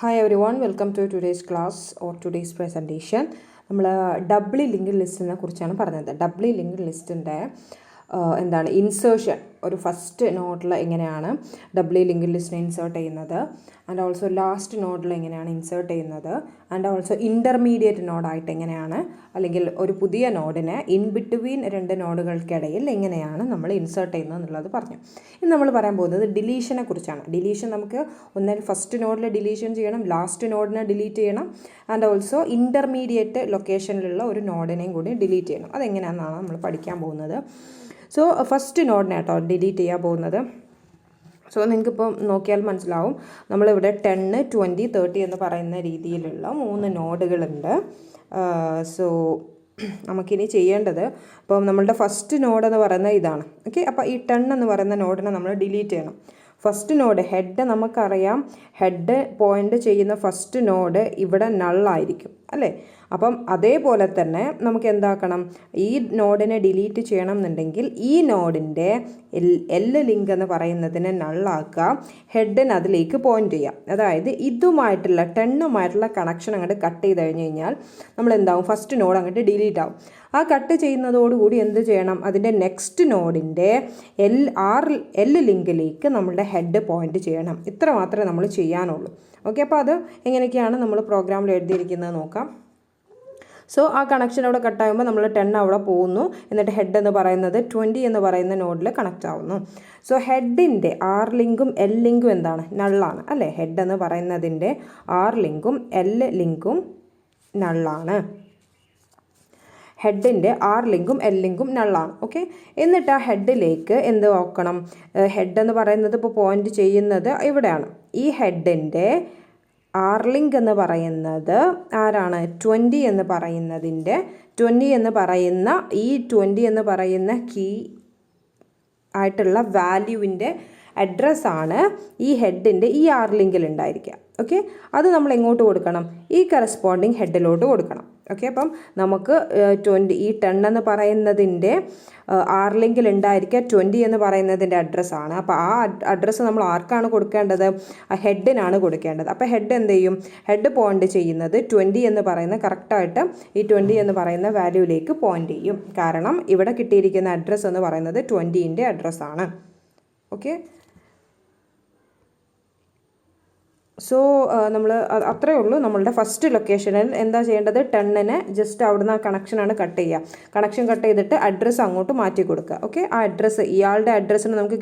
Hi everyone, welcome to today's class or today's presentation. നമ്മൾ doubly linked ലിസ്റ്റിനെ കുറിച്ചാണ് പറഞ്ഞത്. Doubly linked ലിസ്റ്റിൻ്റെ എന്താണ് insertion, ഒരു ഫസ്റ്റ് നോഡിൽ എങ്ങനെയാണ് ഡബ്ലി ലിങ്ക്ഡ് ലിസ്റ്റിനെ ഇൻസേർട്ട് ചെയ്യുന്നത്, ആൻഡ് ഓൾസോ ലാസ്റ്റ് നോഡിൽ എങ്ങനെയാണ് ഇൻസേർട്ട് ചെയ്യുന്നത്, ആൻഡ് ഓൾസോ ഇൻ്റർമീഡിയറ്റ് നോഡായിട്ട് എങ്ങനെയാണ്, അല്ലെങ്കിൽ ഒരു പുതിയ നോഡിനെ ഇൻ ബിറ്റ്വീൻ രണ്ട് നോഡുകൾക്കിടയിൽ എങ്ങനെയാണ് നമ്മൾ ഇൻസേർട്ട് ചെയ്യുന്നത് എന്നുള്ളത് പറഞ്ഞു. ഇന്ന് നമ്മൾ പറയാൻ പോകുന്നത് ഡിലീഷനെ കുറിച്ചാണ്. ഡിലീഷൻ നമുക്ക് ഒന്നിൽ ഫസ്റ്റ് നോഡിൽ ഡിലീഷൻ ചെയ്യണം, ലാസ്റ്റ് നോഡിനെ ഡിലീറ്റ് ചെയ്യണം, ആൻഡ് ഓൾസോ ഇൻ്റർമീഡിയറ്റ് ലൊക്കേഷനിലുള്ള ഒരു നോഡിനെയും കൂടി ഡിലീറ്റ് ചെയ്യണം. അതെങ്ങനെയാണെന്നാണ് നമ്മൾ പഠിക്കാൻ പോകുന്നത്. സോ ഫസ്റ്റ് നോഡിനെ കേട്ടോ ഡിലീറ്റ് ചെയ്യാൻ പോകുന്നത്. സോ നിങ്ങൾക്കിപ്പോൾ നോക്കിയാൽ മനസ്സിലാവും, നമ്മളിവിടെ 10, 20, 30 എന്ന് പറയുന്ന രീതിയിലുള്ള 3 നോഡുകളുണ്ട്. സോ നമുക്കിനി ചെയ്യേണ്ടത്, അപ്പോൾ നമ്മളുടെ ഫസ്റ്റ് നോഡ് എന്ന് പറയുന്നത് ഇതാണ്. ഓക്കെ, അപ്പോൾ ഈ 10 എന്ന് പറയുന്ന നോഡിനെ നമ്മൾ ഡിലീറ്റ് ചെയ്യണം. ഫസ്റ്റ് നോഡ് ഹെഡ് നമുക്കറിയാം, ഹെഡ് പോയിൻ്റ് ചെയ്യുന്ന ഫസ്റ്റ് നോഡ് ഇവിടെ നള്ളായിരിക്കും അല്ലേ. അപ്പം അതേപോലെ തന്നെ നമുക്ക് എന്താക്കണം, ഈ നോഡിനെ ഡിലീറ്റ് ചെയ്യണം എന്നുണ്ടെങ്കിൽ ഈ നോഡിൻ്റെ എൽ ലിങ്ക് എന്ന് പറയുന്നതിനെ നള്ളാക്കുക, ഹെഡിന് അതിലേക്ക് പോയിൻ്റ് ചെയ്യാം. അതായത് ഇതുമായിട്ടുള്ള 10ഉമായിട്ടുള്ള കണക്ഷൻ അങ്ങോട്ട് കട്ട് ചെയ്ത് കഴിഞ്ഞ് കഴിഞ്ഞാൽ നമ്മൾ എന്താവും, ഫസ്റ്റ് നോഡ് അങ്ങോട്ട് ഡിലീറ്റ് ആവും. ആ കട്ട് ചെയ്യുന്നതോടുകൂടി എന്ത് ചെയ്യണം, അതിൻ്റെ നെക്സ്റ്റ് നോഡിൻ്റെ എൽ ലിങ്കിലേക്ക് നമ്മളുടെ ഹെഡ് പോയിൻ്റ് ചെയ്യണം. ഇത്ര മാത്രമേ നമ്മൾ ചെയ്യാനുള്ളൂ. ഓക്കെ, അപ്പോൾ അത് എങ്ങനെയൊക്കെയാണ് നമ്മൾ പ്രോഗ്രാമിൽ എഴുതിയിരിക്കുന്നത് നോക്കാം. സോ ആ കണക്ഷൻ അവിടെ കട്ടാകുമ്പോൾ നമ്മൾ 10 അവിടെ പോകുന്നു, എന്നിട്ട് ഹെഡ് എന്ന് പറയുന്നത് 20 എന്ന് പറയുന്ന നോഡിൽ കണക്റ്റ് ആവുന്നു. സോ ഹെഡിൻ്റെ ആർ ലിങ്കും എൽ ലിങ്കും എന്താണ്, നള്ളാണ് അല്ലേ. ഹെഡ് എന്ന് പറയുന്നതിൻ്റെ ആർ ലിങ്കും എൽ ലിങ്കും നള്ളാണ്. ഹെഡിൻ്റെ ആർ ലിങ്കും എൽ ലിങ്കും നള്ളാണ്. ഓക്കെ, എന്നിട്ട് ആ ഹെഡിലേക്ക് എന്ത് നോക്കണം, ഹെഡ് എന്ന് പറയുന്നത് ഇപ്പോൾ പോയിൻ്റ് ചെയ്യുന്നത് ഇവിടെയാണ്. ഈ ഹെഡിൻ്റെ ആർ ലിങ്ക് എന്ന് പറയുന്നത് ആരാണ്, 20 എന്ന് പറയുന്നതിൻ്റെ 20 എന്ന് പറയുന്ന ഈ 20 എന്ന് പറയുന്ന കീ ആയിട്ടുള്ള വാല്യൂവിൻ്റെ അഡ്രസ്സാണ് ഈ ഹെഡിൻ്റെ ഈ ആർ ലിങ്കിൽ ഉണ്ടായിരിക്കുക. ഓക്കെ, അത് നമ്മൾ എങ്ങോട്ട് കൊടുക്കണം, ഈ കറസ്പോണ്ടിങ് ഹെഡിലോട്ട് കൊടുക്കണം. ഓക്കെ, അപ്പം നമുക്ക് 10 എന്ന് പറയുന്നതിൻ്റെ ആർ ലിങ്കിൽ ഉണ്ടായിരിക്കുക 20 എന്ന് പറയുന്നതിൻ്റെ അഡ്രസ്സാണ്. അപ്പോൾ ആ അഡ്രസ്സ് നമ്മൾ ആർക്കാണ് കൊടുക്കേണ്ടത്, ആ ഹെഡിനാണ് കൊടുക്കേണ്ടത്. അപ്പോൾ ഹെഡ് എന്ത് ചെയ്യും, ഹെഡ് പോയിൻ്റ് ചെയ്യുന്നത് 20 എന്ന് പറയുന്ന കറക്റ്റായിട്ട് ഈ 20 എന്ന് പറയുന്ന വാല്യൂവിലേക്ക് പോയിൻ്റ് ചെയ്യും. കാരണം ഇവിടെ കിട്ടിയിരിക്കുന്ന അഡ്രസ്സ് എന്ന് പറയുന്നത് 20ൻ്റെ അഡ്രസ്സാണ്. ഓക്കെ, സോ നമ്മൾ അത്രയേ ഉള്ളൂ. നമ്മളുടെ ഫസ്റ്റ് ലൊക്കേഷനിൽ എന്താ ചെയ്യേണ്ടത്, 10നെ ജസ്റ്റ് അവിടുന്ന് ആ കണക്ഷനാണ് കട്ട് ചെയ്യുക. കണക്ഷൻ കട്ട് ചെയ്തിട്ട് അഡ്രസ്സ് അങ്ങോട്ട് മാറ്റി കൊടുക്കുക. ഓക്കെ, ആ അഡ്രസ്സ് ഇയാളുടെ അഡ്രസ്സിന് നമുക്ക്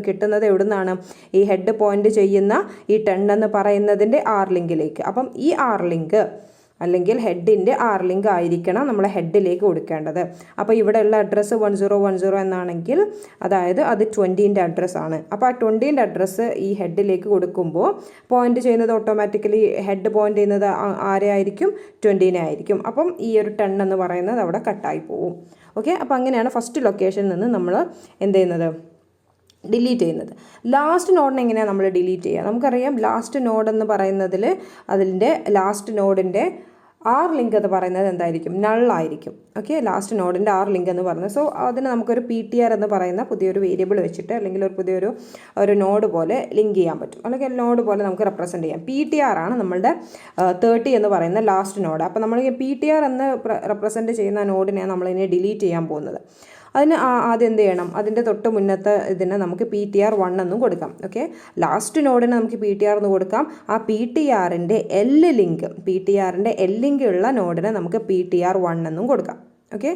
കിട്ടുന്നത് എവിടെ നിന്നാണ്, ഈ ഹെഡ് പോയിൻ്റ് ചെയ്യുന്ന ഈ 10 എന്ന് പറയുന്നതിൻ്റെ ആർ ലിങ്കിലേക്ക്. അപ്പം ഈ ആർ ലിങ്ക് അല്ലെങ്കിൽ ഹെഡിൻ്റെ ആർ ലിങ്ക് ആയിരിക്കണം നമ്മൾ ഹെഡിലേക്ക് കൊടുക്കേണ്ടത്. അപ്പോൾ ഇവിടെയുള്ള അഡ്രസ്സ് 1010 എന്നാണെങ്കിൽ അതായത് അത് 20ൻ്റെ അഡ്രസ്സാണ്. അപ്പോൾ ആ 20ൻ്റെ അഡ്രസ്സ് ഈ ഹെഡിലേക്ക് കൊടുക്കുമ്പോൾ പോയിൻ്റ് ചെയ്യുന്നത് ഓട്ടോമാറ്റിക്കലി ഹെഡ് പോയിൻ്റ് ചെയ്യുന്നത് ആരെ ആയിരിക്കും, 20നെ ആയിരിക്കും. അപ്പം ഈ ഒരു 10 എന്ന് പറയുന്നത് അവിടെ കട്ടായി പോവും. ഓക്കെ, അപ്പോൾ അങ്ങനെയാണ് ഫസ്റ്റ് ലൊക്കേഷനിൽ നിന്ന് നമ്മൾ എന്ത് ചെയ്യുന്നത്, ഡിലീറ്റ് ചെയ്യുന്നത്. ലാസ്റ്റ് നോഡിനെ എങ്ങനെയാണ് നമ്മൾ ഡിലീറ്റ് ചെയ്യുക, നമുക്കറിയാം. ലാസ്റ്റ് നോഡ് എന്ന് പറയുന്നതിൽ അതിൻ്റെ ലാസ്റ്റ് നോഡിൻ്റെ ആർ ലിങ്ക് എന്ന് പറയുന്നത് എന്തായിരിക്കും, നള്ളായിരിക്കും. ഓക്കെ, ലാസ്റ്റ് നോഡിൻ്റെ ആർ ലിങ്ക് എന്ന് പറയുന്നത്. സോ അതിന് നമുക്കൊരു PTR എന്ന് പറയുന്ന പുതിയൊരു വേരിയബിൾ വെച്ചിട്ട് അല്ലെങ്കിൽ ഒരു പുതിയൊരു നോഡ് പോലെ ലിങ്ക് ചെയ്യാൻ പറ്റും, അല്ലെങ്കിൽ നോഡ് പോലെ നമുക്ക് റെപ്രസെൻറ്റ് ചെയ്യാം. PTR ആണ് നമ്മളുടെ 30 എന്ന് പറയുന്ന ലാസ്റ്റ് നോഡ്. അപ്പോൾ നമ്മൾ ഈ PTR എന്ന് റെപ്രസെൻറ്റ് ചെയ്യുന്ന നോഡിനെയാണ് നമ്മളിതിനെ ഡിലീറ്റ് ചെയ്യാൻ പോകുന്നത്. അതിന് ആദ്യം എന്ത് ചെയ്യണം, അതിൻ്റെ തൊട്ട് മുന്നത്തെ ഇതിനെ നമുക്ക് PTR 1 എന്നും കൊടുക്കാം. ഓക്കെ, ലാസ്റ്റ് നോഡിന് നമുക്ക് PTR എന്ന് കൊടുക്കാം. ആ PTRൻ്റെ എൽ ലിങ്ക് ഉള്ള നോഡിനെ നമുക്ക് PTR 1 എന്നും കൊടുക്കാം. ഓക്കെ,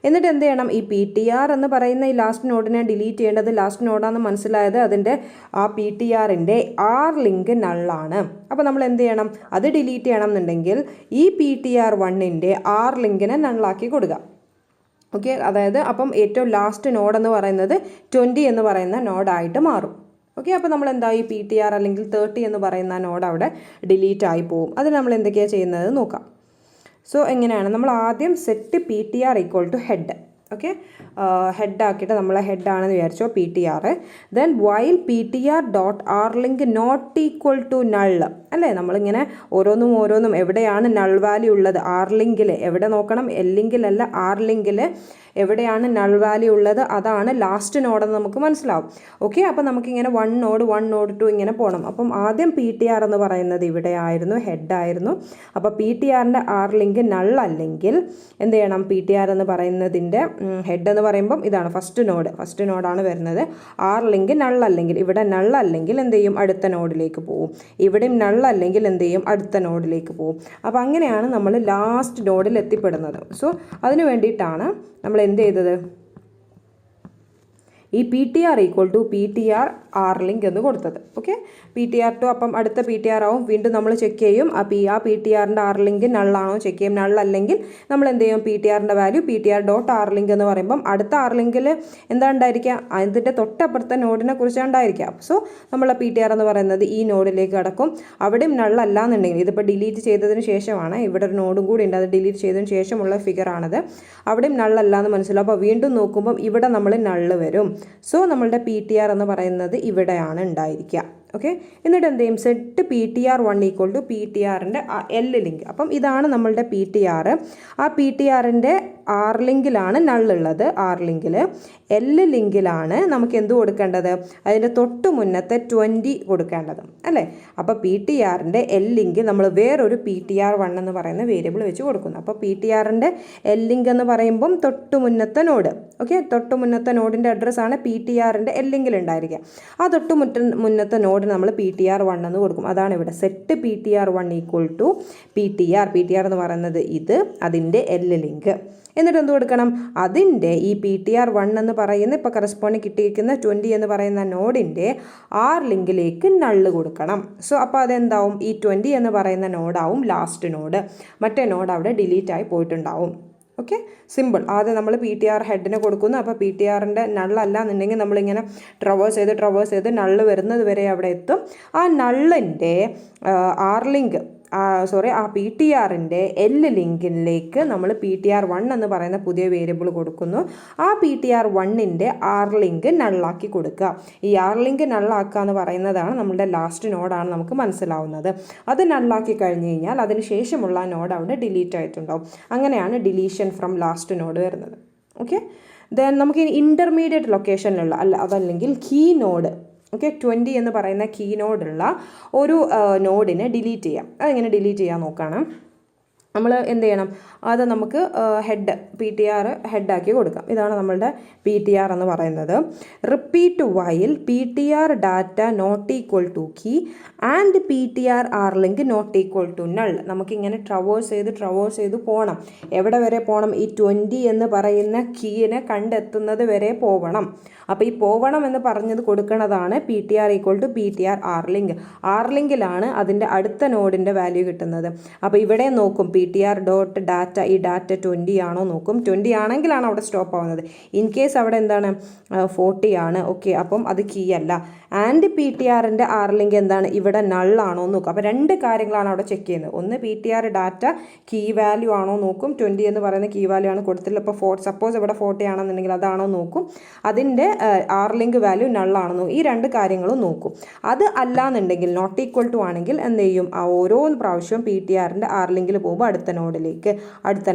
എന്നിട്ട് എന്ത് ചെയ്യണം, ഈ PTR എന്ന് പറയുന്ന ഈ ലാസ്റ്റ് നോഡിനെ ഡിലീറ്റ് ചെയ്യേണ്ടത്, ലാസ്റ്റ് നോഡാണെന്ന് മനസ്സിലായത് അതിൻ്റെ ആ PTRൻ്റെ ആർ ലിങ്ക് നള്ളാണ്. അപ്പോൾ നമ്മൾ എന്ത് ചെയ്യണം, അത് ഡിലീറ്റ് ചെയ്യണം എന്നുണ്ടെങ്കിൽ ഈ PTR 1ൻ്റെ ആർ ലിങ്കിനെ നള്ളാക്കി കൊടുക്കുക. ഓക്കെ, അതായത് അപ്പം ഏറ്റവും ലാസ്റ്റ് നോഡ് എന്ന് പറയുന്നത് 20 എന്ന് പറയുന്ന നോഡായിട്ട് മാറും. ഓക്കെ, അപ്പോൾ നമ്മൾ എന്താ, ഈ PTR അല്ലെങ്കിൽ 30 എന്ന് പറയുന്ന നോഡ് അവിടെ ഡിലീറ്റ് ആയി പോവും. അത് നമ്മൾ എന്തൊക്കെയാണ് ചെയ്യുന്നത് നോക്കാം. സോ എങ്ങനെയാണ്, നമ്മൾ ആദ്യം set PTR equal to head. Okay, ഹെഡാക്കിയിട്ട് നമ്മളെ ഹെഡാണെന്ന് വിചാരിച്ചോ PTR. Then while PTR dot R link not equal to null അല്ലേ, നമ്മളിങ്ങനെ ഓരോന്നും എവിടെയാണ് നൾ വാല്യൂ ഉള്ളത് ആർ ലിങ്കിൽ എവിടെ നോക്കണം, എൽ ലിങ്കിലല്ല ആർ ലിങ്കിൽ എവിടെയാണ് നൾ വാല്യൂ ഉള്ളത് അതാണ് ലാസ്റ്റ് നോഡെന്ന് നമുക്ക് മനസ്സിലാവും. ഓക്കെ, അപ്പോൾ നമുക്കിങ്ങനെ 1 നോഡ് 2 ഇങ്ങനെ പോകണം. അപ്പം ആദ്യം PTR എന്ന് പറയുന്നത് ഇവിടെ ആയിരുന്നു, ഹെഡായിരുന്നു. അപ്പോൾ PTRൻ്റെ ആർ ലിങ്ക് നൾ അല്ലെങ്കിൽ എന്ത് ചെയ്യണം, PTR എന്ന് പറയുന്നതിൻ്റെ ഹെഡ് എന്ന് പറയുമ്പം ഇതാണ് ഫസ്റ്റ് നോഡാണ് വരുന്നത്. ആർ ലിങ്ക് നൾ അല്ലെങ്കിൽ ഇവിടെ നൾ അല്ലെങ്കിൽ എന്ത് ചെയ്യും, അടുത്ത നോഡിലേക്ക് പോകും. ഇവിടെയും നൾ അല്ലെങ്കിൽ എന്ത് ചെയ്യും, അടുത്ത നോഡിലേക്ക് പോകും. അപ്പോൾ അങ്ങനെയാണ് നമ്മൾ ലാസ്റ്റ് നോഡിൽ എത്തിപ്പെടുന്നത്. സോ അതിന് വേണ്ടിയിട്ടാണ് നമ്മൾ എന്ത് ചെയ്തത്, ഈ PTR equal to PTR R link എന്ന് കൊടുത്തത്. ഓക്കെ, PTR ടു അപ്പം അടുത്ത PTR ആവും. വീണ്ടും നമ്മൾ ചെക്ക് ചെയ്യും ആ PTRൻ്റെ ആർ ലിങ്ക് നള്ളാണോ ചെക്ക് ചെയ്യും. നൾ അല്ലെങ്കിൽ നമ്മൾ എന്ത് ചെയ്യും, PTRൻ്റെ value PTR dot R link എന്ന് പറയുമ്പം അടുത്ത ആർ ലിങ്കിൽ എന്താ ഉണ്ടായിരിക്കുക, അതിൻ്റെ തൊട്ടപ്പുറത്തെ നോഡിനെ കുറിച്ചാണ് ഉണ്ടായിരിക്കുക. സോ നമ്മളെ PTR എന്ന് പറയുന്നത് ഈ നോഡിലേക്ക് കടക്കും. അവിടെയും നള്ളല്ല എന്നുണ്ടെങ്കിൽ, ഇതിപ്പോൾ ഡിലീറ്റ് ചെയ്തതിന് ശേഷമാണ്, ഇവിടെ ഒരു നോഡും കൂടി ഉണ്ട്, അത് ഡിലീറ്റ് ചെയ്തതിന് ശേഷമുള്ള ഫിഗറാണത്. അവിടെയും നള്ളല്ല എന്ന് മനസ്സിലാവും. അപ്പോൾ വീണ്ടും നോക്കുമ്പം ഇവിടെ നമ്മൾ നള്ള് വരും. സോ നമ്മളുടെ PTR എന്ന് പറയുന്നത് ഇവിടെയാണ് ഉണ്ടായിരിക്കുക. ഓക്കെ, എന്നിട്ട് എന്ത് ചെയ്യും, സെറ്റ് PTR1 ഈക്വൽ ടു PTRൻ്റെ എൽ ലിങ്ക്. അപ്പം ഇതാണ് നമ്മളുടെ PTR. ആ PTRൻ്റെ ആർ ലിങ്കിലാണ് നള്ളുള്ളത്, ആർ ലിങ്കിൽ. എൽ ലിങ്കിലാണ് നമുക്ക് എന്ത് കൊടുക്കേണ്ടത്, അതിൻ്റെ തൊട്ട് മുന്നത്തെ 20 കൊടുക്കേണ്ടത് അല്ലേ. അപ്പോൾ PTRൻ്റെ എൽ ലിങ്ക് നമ്മൾ വേറൊരു PTR1 എന്ന് പറയുന്ന വേരിയബിൾ വെച്ച് കൊടുക്കുന്നു. അപ്പോൾ PTRൻ്റെ എൽ ലിങ്ക് എന്ന് പറയുമ്പം തൊട്ട് മുന്നത്തെ നോഡ്. ഓക്കെ, തൊട്ട് മുന്നത്തെ നോഡിൻ്റെ അഡ്രസ്സാണ് PTRൻ്റെ എൽ ലിങ്കിൽ ഉണ്ടായിരിക്കുക. ആ തൊട്ട് മുന്നത്തെ നോഡ് നമ്മൾ PTR1 എന്ന് കൊടുക്കും. അതാണ് ഇവിടെ set PTR1 equal to PTR എന്ന് പറയുന്നത് ഇത്, അതിൻ്റെ എൽ ലിങ്ക്. എന്നിട്ട് എന്ത് കൊടുക്കണം, അതിൻ്റെ ഈ PTR1 എന്ന് പറയുന്ന ഇപ്പോൾ കറസ്പോണ്ടിങ് കിട്ടിയിരിക്കുന്ന 20 എന്ന് പറയുന്ന നോഡിൻ്റെ ആർ ലിങ്കിലേക്ക് നള്ള് കൊടുക്കണം. സോ അപ്പോൾ അതെന്താവും, ഈ 20 എന്ന് പറയുന്ന നോഡാവും ലാസ്റ്റ് നോഡ്. മറ്റേ നോഡ് അവിടെ ഡിലീറ്റ് ആയി പോയിട്ടുണ്ടാവും. Okay, simple. ആദ്യം നമ്മൾ PTR ഹെഡിനെ കൊടുക്കുന്നു. അപ്പോൾ PTRൻ്റെ നള്ളല്ല എന്നുണ്ടെങ്കിൽ നമ്മളിങ്ങനെ ട്രവേഴ്സ് ചെയ്ത് നള്ള് വരുന്നത് വരെ അവിടെ എത്തും. ആ നള്ളിൻ്റെ ആർ ലിങ്ക് ആ PTRൻ്റെ എൽ ലിങ്കിലേക്ക് നമ്മൾ PTR1 എന്ന് പറയുന്ന പുതിയ വേരിയബിൾ കൊടുക്കുന്നു. ആ PTR1ൻ്റെ ആർ ലിങ്ക് നള്ളാക്കി കൊടുക്കുക. ഈ ആർ ലിങ്ക് നള്ളാക്കുക എന്ന് പറയുന്നതാണ് നമ്മളുടെ ലാസ്റ്റ് നോഡാണ് നമുക്ക് മനസ്സിലാവുന്നത്. അത് നള്ളാക്കി കഴിഞ്ഞ് കഴിഞ്ഞാൽ അതിന് ശേഷമുള്ള നോഡ് അവിടെ ഡിലീറ്റ് ആയിട്ടുണ്ടാവും. അങ്ങനെയാണ് ഡിലീഷൻ ഫ്രം ലാസ്റ്റ് നോഡ് വരുന്നത്. ഓക്കെ, ദെൻ നമുക്ക് ഇനി ഇൻ്റർമീഡിയറ്റ് ലൊക്കേഷനിലുള്ള അതല്ലെങ്കിൽ കീ നോഡ്, ഓക്കെ, 20 എന്ന് പറയുന്ന കീ നോഡുള്ള ഒരു നോഡിനെ ഡിലീറ്റ് ചെയ്യാം. അതെങ്ങനെ ഡിലീറ്റ് ചെയ്യാൻ നോക്കുകയാണ്. നമ്മൾ എന്ത് ചെയ്യണം, അത് നമുക്ക് PTR ഹെഡാക്കി കൊടുക്കാം. ഇതാണ് നമ്മളുടെ PTR എന്ന് പറയുന്നത്. Repeat while PTR data not equal to key and PTR R link not equal to null. നമുക്കിങ്ങനെ ട്രവേഴ്സ് ചെയ്ത് പോകണം. എവിടെ വരെ പോകണം, ഈ 20 എന്ന് പറയുന്ന കീനെ കണ്ടെത്തുന്നത് വരെ പോകണം. അപ്പോൾ ഈ പോകണം എന്ന് പറഞ്ഞത് കൊടുക്കുന്നതാണ് PTR equal to PTR R link. R ലിങ്കിലാണ് അതിൻ്റെ അടുത്ത നോഡിൻ്റെ വാല്യൂ കിട്ടുന്നത്. അപ്പോൾ ഇവിടെ നോക്കും PTR ഡോട്ട് ഡാറ്റ, ഈ ഡാറ്റ 20 ആണോ നോക്കും. 20 ആണെങ്കിലാണ് അവിടെ സ്റ്റോപ്പ് ആവുന്നത്. ഇൻ കേസ് അവിടെ എന്താണ് 40 ആണ്. ഓക്കെ, അപ്പം അത് കീ അല്ല. ആൻഡ് PTRൻ്റെ ആർ ലിങ്ക് എന്താണ്, ഇവിടെ നള്ളാണോ നോക്കും. അപ്പോൾ രണ്ട് കാര്യങ്ങളാണ് അവിടെ ചെക്ക് ചെയ്യുന്നത്. ഒന്ന് PTR ഡാറ്റ കീ വാല്യൂ ആണോ നോക്കും. 20 എന്ന് പറയുന്ന കീ വാല്യൂ ആണ് കൊടുത്തില്ല. അപ്പോൾ സപ്പോസ് ഇവിടെ 40 ആണെന്നുണ്ടെങ്കിൽ അതാണോ നോക്കും. അതിൻ്റെ ആർ ലിങ്ക് വാല്യൂ നള്ളാണോ നോക്കും. ഈ രണ്ട് കാര്യങ്ങളും നോക്കും. അത് അല്ലാന്നുണ്ടെങ്കിൽ നോട്ട് ഈക്വൽ ടു ആണെങ്കിൽ എന്ത് ചെയ്യും, ആ ഓരോ പ്രാവശ്യവും PTRൻ്റെ ആർ ലിങ്കിൽ പോകുമ്പോൾ അടുത്ത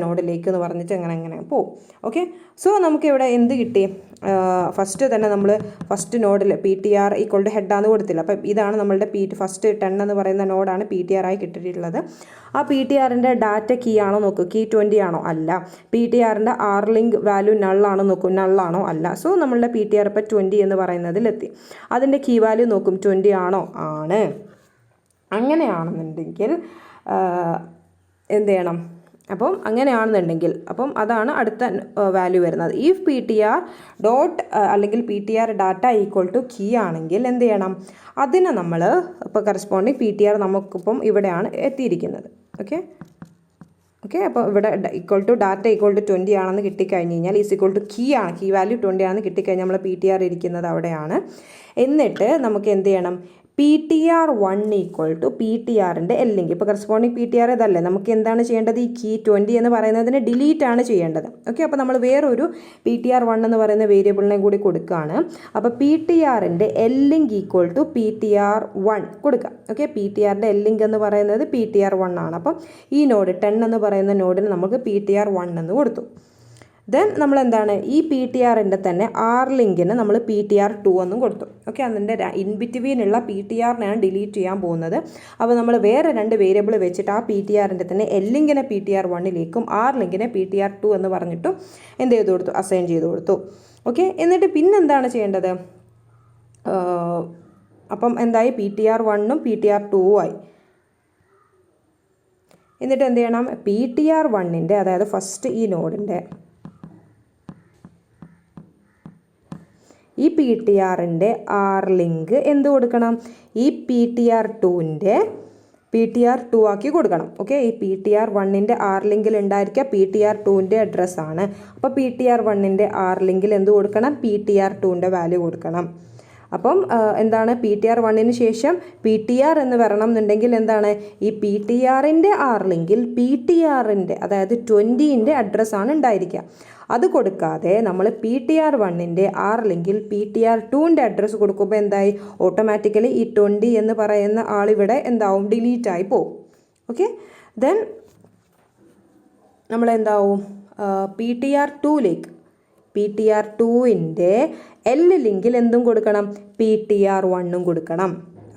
നോഡിലേക്ക് എന്ന് പറഞ്ഞിട്ട് അങ്ങനെ പോകും. ഓക്കെ, സോ നമുക്കിവിടെ എന്ത് കിട്ടി, ഫസ്റ്റ് തന്നെ നമ്മൾ ഫസ്റ്റ് നോഡിൽ PTR ഈക്വൽ ടു ഹെഡാന്ന് കൊടുത്തില്ല. അപ്പം ഇതാണ് നമ്മളുടെ ഫസ്റ്റ് 10 എന്ന് പറയുന്ന നോഡാണ് PTR ആയി കിട്ടിയിട്ടുള്ളത്. ആ PTRൻ്റെ ഡാറ്റ കീ ആണോ നോക്കും. കീ 20 ആണോ, അല്ല. PTRൻ്റെ ആർ ലിങ്ക് വാല്യൂ നള്ളാണോ നോക്കും. നള്ളാണോ, അല്ല. സോ നമ്മളുടെ PTR ഇപ്പോൾ 20 എന്ന് പറയുന്നതിലെത്തി. അതിൻ്റെ കീ വാല്യൂ നോക്കും. 20 ആണോ, ആണ്. അങ്ങനെയാണെന്നുണ്ടെങ്കിൽ എന്ത് ചെയ്യണം, അപ്പം അങ്ങനെയാണെന്നുണ്ടെങ്കിൽ അപ്പം അതാണ് അടുത്ത വാല്യൂ വരുന്നത്. ഇഫ് PTR ഡോട്ട് അല്ലെങ്കിൽ PTR data equal to key ആണെങ്കിൽ എന്ത് ചെയ്യണം, അതിനെ നമ്മൾ ഇപ്പോൾ കറസ്പോണ്ടിങ് PTR നമുക്കിപ്പം ഇവിടെയാണ് എത്തിയിരിക്കുന്നത്. ഓക്കെ, അപ്പോൾ ഇവിടെ equal to data equal to 20 ആണെന്ന് കിട്ടിക്കഴിഞ്ഞ് കഴിഞ്ഞാൽ ഈസ് ഈക്വൽ ടു കീ ആണ്, കീ വാല്യൂ 20 ആണെന്ന് കിട്ടിക്കഴിഞ്ഞാൽ നമ്മൾ PTR ഇരിക്കുന്നത് അവിടെയാണ്. എന്നിട്ട് നമുക്ക് എന്ത് ചെയ്യണം, PTR1 ഈക്വൽ ടു PTRൻ്റെ അല്ലെങ്കിൽ ഇപ്പോൾ കറസ്പോണ്ടിങ് PTR ഇതല്ലേ, നമുക്ക് എന്താണ് ചെയ്യേണ്ടത്, ഈ കീ 20 എന്ന് പറയുന്നതിന് ഡിലീറ്റ് ആണ് ചെയ്യേണ്ടത്. ഓക്കെ, അപ്പോൾ നമ്മൾ വേറൊരു PTR1 എന്ന് പറയുന്ന വേരിയബിളിനെ കൂടി കൊടുക്കുകയാണ്. അപ്പോൾ PTRൻ്റെ ലിങ്ക് ഈക്വൽ ടു PTR1 കൊടുക്കുക. ഓക്കെ, PTRൻ്റെ ലിങ്ക് എന്ന് പറയുന്നത് PTR1 ആണ്. അപ്പം ഈ നോഡ് 10 എന്ന് പറയുന്ന നോഡിന് നമുക്ക് PTR1 എന്ന് കൊടുത്തു. ദെൻ നമ്മൾ എന്താണ്, ഈ PTRൻ്റെ തന്നെ ലിങ്കിന് നമ്മൾ PTR2 എന്നും കൊടുത്തു. ഓക്കെ, അതിൻ്റെ ഇൻ ബിറ്റ്വീനുള്ള PTRനെയാണ് ഡിലീറ്റ് ചെയ്യാൻ പോകുന്നത്. അപ്പോൾ നമ്മൾ വേറെ 2 വേരിയബിൾ വെച്ചിട്ട് ആ PTRൻ്റെ തന്നെ ലിങ്കിനെ PTR1ലേക്കും ലിങ്കിനെ PTR2 എന്ന് പറഞ്ഞിട്ടും എന്ത് ചെയ്ത് കൊടുത്തു, അസൈൻ ചെയ്ത് കൊടുത്തു. ഓക്കെ, എന്നിട്ട് പിന്നെന്താണ് ചെയ്യേണ്ടത്, അപ്പം എന്തായി, PTR1ഉം PTR2ഉം ആയി. എന്നിട്ട് എന്ത് ചെയ്യണം, PTR1ൻ്റെ അതായത് ഫസ്റ്റ് ഈ നോഡിൻ്റെ ഈ PTRൻ്റെ ലിങ്ക് എന്ത് കൊടുക്കണം, ഈ PTR2ൻ്റെ PTR2 ആക്കി കൊടുക്കണം. ഓക്കെ, ഈ PTR1ൻ്റെ ലിങ്കിൽ ഉണ്ടായിരിക്കുക PTR2ൻ്റെ അഡ്രസ്സാണ്. അപ്പോൾ PTR1ൻ്റെ ലിങ്കിൽ എന്ത് കൊടുക്കണം, PTR2ൻ്റെ വാല്യൂ കൊടുക്കണം. അപ്പം എന്താണ്, PTR1ന് ശേഷം PTR എന്ന് വരണം എന്നുണ്ടെങ്കിൽ എന്താണ്, ഈ PTRൻ്റെ ലിങ്കിൽ PTRൻ്റെ അതായത് 20ൻ്റെ അഡ്രസ്സാണ് ഉണ്ടായിരിക്കുക. അത് കൊടുക്കാതെ നമ്മൾ PTR1ൻ്റെ ലിങ്കിൽ PTR2ൻ്റെ അഡ്രസ്സ് കൊടുക്കുമ്പോൾ എന്തായി, ഓട്ടോമാറ്റിക്കലി ഈ 20 എന്ന് പറയുന്ന ആളിവിടെ എന്താവും, ഡിലീറ്റ് ആയി പോകും. ഓക്കെ, ദെൻ നമ്മളെന്താവും, PTR2ലേക്ക് PTR2ൻ്റെ ലിങ്കിൽ എന്തും കൊടുക്കണം, PTR1ഉം കൊടുക്കണം.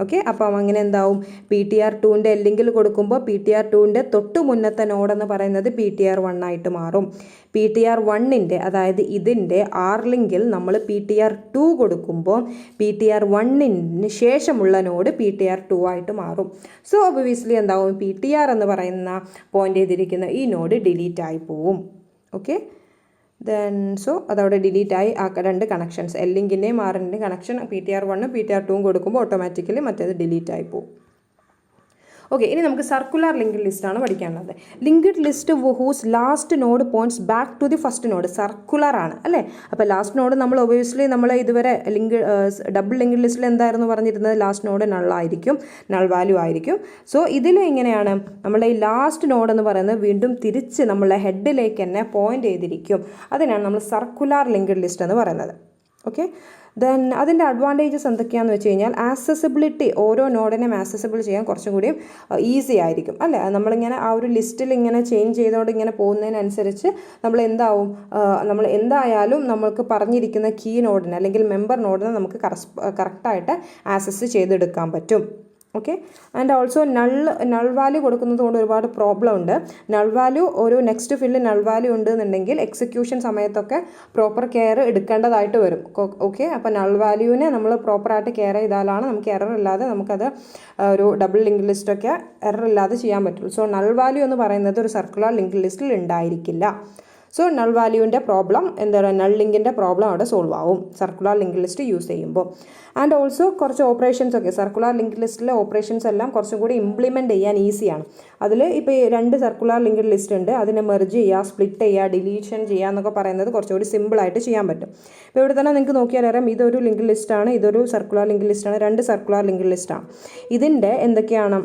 ഓക്കെ, അപ്പം അങ്ങനെ എന്താവും, PTR2ൻ്റെ ലിങ്കിൽ കൊടുക്കുമ്പോൾ PTR2ൻ്റെ തൊട്ട് മുന്നത്തെ നോഡെന്ന് പറയുന്നത് PTR1 ആയിട്ട് മാറും. PTR1ൻ്റെ അതായത് ഇതിൻ്റെ ലിങ്കിൽ നമ്മൾ PTR2 കൊടുക്കുമ്പോൾ PTR1ന് ശേഷമുള്ള നോഡ് PTR2 ആയിട്ട് മാറും. സോ ഒബ്വിയസ്ലി എന്താവും, PTR എന്ന് പറയുന്ന പോയിന്റ് ചെയ്തിരിക്കുന്ന ഈ നോഡ് ഡിലീറ്റ് ആയി പോവും. ഓക്കെ, ദെൻ സോ അതവിടെ ഡിലീറ്റ് ആയി. ആ 2 കണക്ഷൻസ് ലിങ്കിൻ്റെയും ൻ്റെയും കണക്ഷൻ PTR1ഉം PTR2ഉം കൊടുക്കുമ്പോൾ ഓട്ടോമാറ്റിക്കലി മറ്റേത് ഡിലീറ്റ് ആയി പോകും. ഓക്കെ, ഇനി നമുക്ക് സർക്കുലർ ലിങ്ക്ഡ് ലിസ്റ്റാണ് പഠിക്കാനുള്ളത്. Linked list whose last node points back to the first node. Circular ആണ് അല്ലേ. അപ്പോൾ ലാസ്റ്റ് നോഡ് നമ്മൾ ഒബിയസ്ലി നമ്മൾ ഇതുവരെ ഡബിൾ ലിങ്ക്ഡ് ലിസ്റ്റിൽ എന്തായിരുന്നു പറഞ്ഞിരുന്നത്, ലാസ്റ്റ് നോഡ് നള്ളായിരിക്കും, നൾ വാല്യൂ ആയിരിക്കും. സോ ഇതിൽ എങ്ങനെയാണ്, നമ്മളെ ഈ ലാസ്റ്റ് നോഡ് എന്ന് പറയുന്നത് വീണ്ടും തിരിച്ച് നമ്മളെ ഹെഡിലേക്ക് തന്നെ പോയിന്റ് ചെയ്തിരിക്കും. അതിനാണ് നമ്മൾ സർക്കുലർ ലിങ്ക്ഡ് ലിസ്റ്റ് എന്ന് പറയുന്നത്. ഓക്കെ, ദെൻ അതിൻ്റെ അഡ്വാൻറ്റേജസ് എന്തൊക്കെയാണെന്ന് വെച്ച് കഴിഞ്ഞാൽ ആക്സസിബിലിറ്റി, ഓരോ നോഡിനെയും ആക്സസിബിൾ ചെയ്യാൻ കുറച്ചും കൂടിയും ഈസി ആയിരിക്കും അല്ലേ. നമ്മളിങ്ങനെ ആ ഒരു ലിസ്റ്റിൽ ഇങ്ങനെ ചേഞ്ച് ചെയ്തുകൊണ്ട് ഇങ്ങനെ പോകുന്നതിനനുസരിച്ച് നമ്മൾ എന്തായാലും നമ്മൾക്ക് പറഞ്ഞിരിക്കുന്ന കീ നോഡിന് അല്ലെങ്കിൽ മെമ്പർ നോഡിനെ നമുക്ക് കറക്റ്റായിട്ട് ആക്സസ് ചെയ്തെടുക്കാൻ പറ്റും. Okay, and also null value കൊടുക്കുന്നത് കൊണ്ട് ഒരുപാട് പ്രോബ്ലം ഉണ്ട്. നൾ വാല്യൂ ഒരു നെക്സ്റ്റ് ഫില്ല് നൾ വാല്യൂ ഉണ്ട് എന്നുണ്ടെങ്കിൽ എക്സിക്യൂഷൻ സമയത്തൊക്കെ പ്രോപ്പർ കെയർ എടുക്കേണ്ടതായിട്ട് വരും. ഓക്കെ, അപ്പോൾ നൾ വാല്യൂവിനെ നമ്മൾ പ്രോപ്പറായിട്ട് കെയർ ചെയ്താലാണ് നമുക്ക് എറർ ഇല്ലാതെ നമുക്കത് ഒരു ഡബിൾ ലിങ്ക് ലിസ്റ്റൊക്കെ എറർ ഇല്ലാതെ ചെയ്യാൻ പറ്റുള്ളൂ. സോ നൾ വാല്യൂ എന്ന് പറയുന്നത് ഒരു സർക്കുലർ ലിങ്ക് ലിസ്റ്റിൽ ഉണ്ടായിരിക്കില്ല. സോ നൾ വാല്യൂവിൻ്റെ പ്രോബ്ലം എന്താണ്, നൾ ലിങ്കിൻ്റെ പ്രോബ്ലം അവിടെ സോൾവ് ആവും സർക്കുലർ ലിങ്ക് ലിസ്റ്റ് യൂസ് ചെയ്യുമ്പോൾ. ആൻഡ് ഓൾസോ കുറച്ച് ഓപ്പറേഷൻസ് ഒക്കെ സർക്കുലർ ലിങ്ക് ലിസ്റ്റിലെ ഓപ്പറേഷൻസ് എല്ലാം കുറച്ചും കൂടി ഇംപ്ലിമെൻറ്റ് ചെയ്യാൻ ഈസിയാണ്. അതിൽ ഇപ്പോൾ 2 സർക്കുലർ ലിങ്ക് ലിസ്റ്റ് ഉണ്ട്, അതിനെ മെർജ് ചെയ്യുക, സ്പ്ലിറ്റ് ചെയ്യുക, ഡിലീഷൻ ചെയ്യുക എന്നൊക്കെ പറയുന്നത് കുറച്ചുകൂടി സിമ്പിളായിട്ട് ചെയ്യാൻ പറ്റും. ഇപ്പോൾ ഇവിടെ തന്നെ നിങ്ങൾക്ക് നോക്കിയാൽ അറിയാം, ഇതൊരു ലിങ്ക് ലിസ്റ്റാണ്, ഇതൊരു സർക്കുലർ ലിങ്ക് ലിസ്റ്റാണ്, 2 സർക്കുലർ ലിങ്ക് ലിസ്റ്റാണ്. ഇതിൻ്റെ എന്തൊക്കെയാണ്,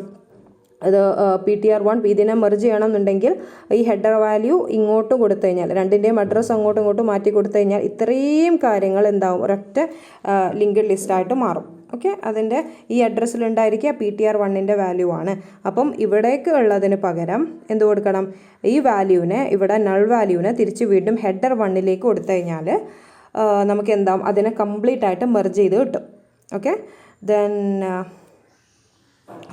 അത് PTR1 ഇതിനെ മെർജ് ചെയ്യണമെന്നുണ്ടെങ്കിൽ ഈ ഹെഡർ വാല്യൂ ഇങ്ങോട്ട് കൊടുത്തു കഴിഞ്ഞാൽ, 2ൻ്റെയും അഡ്രസ്സ് അങ്ങോട്ടും ഇങ്ങോട്ടും മാറ്റി കൊടുത്തു കഴിഞ്ഞാൽ ഇത്രയും കാര്യങ്ങൾ എന്താവും, ഒരൊറ്റ ലിങ്ക്ഡ് ലിസ്റ്റായിട്ട് മാറും. ഓക്കെ, അതിൻ്റെ ഈ അഡ്രസ്സിലുണ്ടായിരിക്കുക PTR1ൻ്റെ വാല്യൂ ആണ്. അപ്പം ഇവിടേക്ക് ഉള്ളതിന് പകരം എന്ത് കൊടുക്കണം, ഈ വാല്യൂവിനെ ഇവിടെ നൾ വാല്യൂവിനെ തിരിച്ച് വീണ്ടും ഹെഡർ 1ലേക്ക് കൊടുത്തു കഴിഞ്ഞാൽ നമുക്ക് എന്താവും, അതിനെ കംപ്ലീറ്റ് ആയിട്ട് മെർജ് ചെയ്ത് കിട്ടും. ഓക്കെ, ദെൻ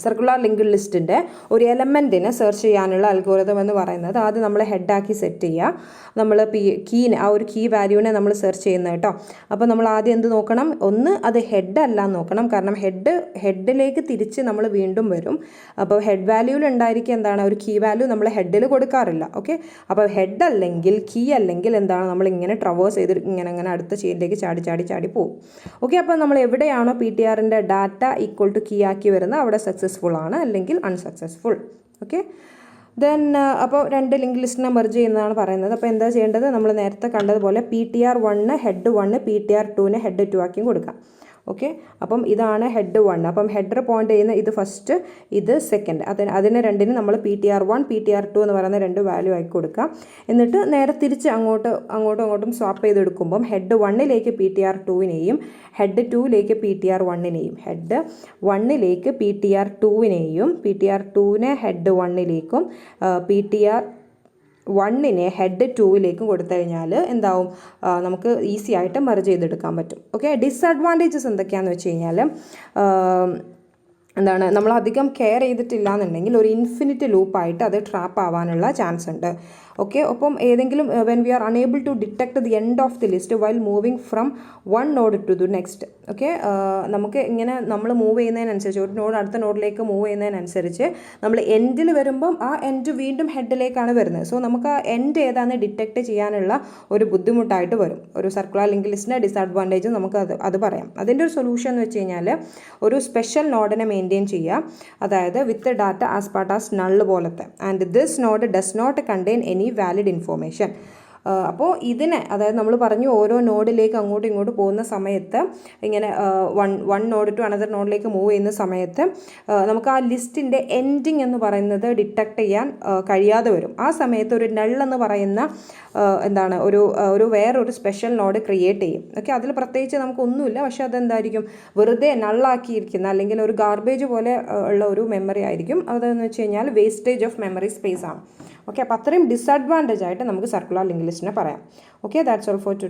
സർക്കുലർ ലിങ്ക്ഡ് ലിസ്റ്റിൻ്റെ ഒരു എലമെൻറ്റിനെ സെർച്ച് ചെയ്യാനുള്ള അൽഗോരിതം എന്ന് പറയുന്നത് ആദ്യം നമ്മൾ ഹെഡാക്കി സെറ്റ് ചെയ്യുക. നമ്മൾ ആ ഒരു കീ വാല്യൂവിനെ നമ്മൾ സെർച്ച് ചെയ്യുന്നത് കേട്ടോ. അപ്പോൾ നമ്മൾ ആദ്യം എന്ത് നോക്കണം, ഒന്ന് അത് ഹെഡ് അല്ല എന്ന് നോക്കണം. കാരണം ഹെഡിലേക്ക് തിരിച്ച് നമ്മൾ വീണ്ടും വരും. അപ്പോൾ ഹെഡ് വാല്യൂവിൽ ഉണ്ടായിരിക്കുക എന്താണ്, ഒരു കീ വാല്യൂ നമ്മൾ ഹെഡിൽ കൊടുക്കാറില്ല. ഓക്കെ, അപ്പോൾ ഹെഡ് അല്ലെങ്കിൽ കീ അല്ലെങ്കിൽ എന്താണ്, നമ്മളിങ്ങനെ ട്രവേഴ്സ് ചെയ്ത് ഇങ്ങനെ അടുത്ത ചെയിനിലേക്ക് ചാടി പോകും. ഓക്കെ, അപ്പോൾ നമ്മൾ എവിടെയാണോ PTRൻ്റെ ഡാറ്റ ഈക്വൽ ടു കീ ആക്കി വരുന്നത് അവിടെ സക്സസ്ഫുൾ ആണ്, അല്ലെങ്കിൽ അൺസക്സസ്ഫുൾ. ഓക്കെ, ദെൻ അപ്പോൾ 2 ലിങ്ക് ലിസ്റ്റിനെ മെർജ് ചെയ്യുന്നതാണ് പറയുന്നത്. അപ്പോൾ എന്താ ചെയ്യേണ്ടത്, നമ്മൾ നേരത്തെ കണ്ടതുപോലെ PTR1 ഹെഡ് 1, PTR2 ഹെഡ് 2 ആക്കിയും കൊടുക്കാം. ഓക്കെ, അപ്പം ഇതാണ് ഹെഡ് 1. അപ്പം ഹെഡർ പോയിന്റ് ചെയ്യുന്ന ഇത് ഫസ്റ്റ്, ഇത് സെക്കൻഡ്. അതിന് രണ്ടിനും നമ്മൾ PTR1 PTR2 എന്ന് പറയുന്ന 2 വാല്യൂ ആക്കി കൊടുക്കുക. എന്നിട്ട് നേരെ തിരിച്ച് അങ്ങോട്ടും സ്വാപ്പ് ചെയ്തെടുക്കുമ്പം ഹെഡ് 1ലേക്ക് PTR2നെയും ഹെഡ് 2ലേക്ക് PTR1നെയും ഹെഡ് 1ലേക്ക് PTR2നെയും PTR2നെ ഹെഡ് 1ലേക്കും PTR1നെ ഹെഡ് 2ലേക്കും കൊടുത്തു കഴിഞ്ഞാൽ എന്താവും, നമുക്ക് ഈസി ആയിട്ട് മെർജ് ചെയ്തെടുക്കാൻ പറ്റും. ഓക്കെ, ഡിസഡ്വാൻറ്റേജസ് എന്തൊക്കെയാണെന്ന് വെച്ച് കഴിഞ്ഞാൽ എന്താണ്, നമ്മൾ അധികം കെയർ ചെയ്തിട്ടില്ല എന്നുണ്ടെങ്കിൽ ഒരു ഇൻഫിനിറ്റ് ലൂപ്പായിട്ട് അത് ട്രാപ്പ് ആവാനുള്ള ചാൻസ് ഉണ്ട്. ഓക്കെ, ഒപ്പം ഏതെങ്കിലും when we are unable to detect the end of the list while moving from one node to the next. Okay, നമുക്ക് ഇങ്ങനെ നമ്മൾ മൂവ് ചെയ്യുന്നതിനനുസരിച്ച് ഒരു നോഡ് അടുത്ത നോഡിലേക്ക് മൂവ് ചെയ്യുന്നതിനനുസരിച്ച് നമ്മൾ എൻഡിൽ വരുമ്പം ആ എൻഡ് വീണ്ടും ഹെഡിലേക്കാണ് വരുന്നത്. സോ നമുക്ക് ആ എൻഡ് ഏതാണെന്ന് ഡിറ്റക്ട് ചെയ്യാനുള്ള ഒരു ബുദ്ധിമുട്ടായിട്ട് വരും. ഒരു സർക്കുലർ ലിങ്ക് ലിസ്റ്റിൻ്റെ ഡിസഡ്വാൻറ്റേജ് നമുക്ക് അത് പറയാം. അതിൻ്റെ ഒരു സൊല്യൂഷൻ എന്ന് വെച്ച് കഴിഞ്ഞാൽ ഒരു സ്പെഷ്യൽ നോഡിനെ മെയിൻറ്റെയിൻ ചെയ്യുക, അതായത് with data as part as null പോലത്തെ. And this node does not contain any valid information. അപ്പോൾ ഇതിനെ, അതായത് നമ്മൾ പറഞ്ഞു ഓരോ നോഡിലേക്ക് അങ്ങോട്ടും ഇങ്ങോട്ടും പോകുന്ന സമയത്ത് ഇങ്ങനെ വൺ നോഡ് ടു അനദർ നോഡിലേക്ക് മൂവ് ചെയ്യുന്ന സമയത്ത് നമുക്ക് ആ ലിസ്റ്റിൻ്റെ എൻഡിങ് എന്ന് പറയുന്നത് ഡിറ്റക്ട് ചെയ്യാൻ കഴിയാതെ വരും. ആ സമയത്ത് ഒരു നൾ എന്ന് പറയുന്ന എന്താണ് ഒരു വേറൊരു സ്പെഷ്യൽ നോഡ് ക്രിയേറ്റ് ചെയ്യും. ഓക്കെ, അതിൽ പ്രത്യേകിച്ച് നമുക്കൊന്നുമില്ല, പക്ഷെ അതെന്തായിരിക്കും, വെറുതെ നള്ളാക്കിയിരിക്കുന്ന അല്ലെങ്കിൽ ഒരു ഗാർബേജ് പോലെ ഉള്ള ഒരു മെമ്മറി ആയിരിക്കും. അതെന്ന് വെച്ച് കഴിഞ്ഞാൽ വേസ്റ്റേജ് ഓഫ് മെമ്മറി സ്പേസ് ആണ്. ഓക്കെ, അപ്പോൾ അത്രയും ഡിസഡ്വാൻറ്റേജ് ആയിട്ട് നമുക്ക് സർക്കുലർ ലിങ്ക് ലിസ്റ്റിനെ പറയാം. Okay, that's all for today.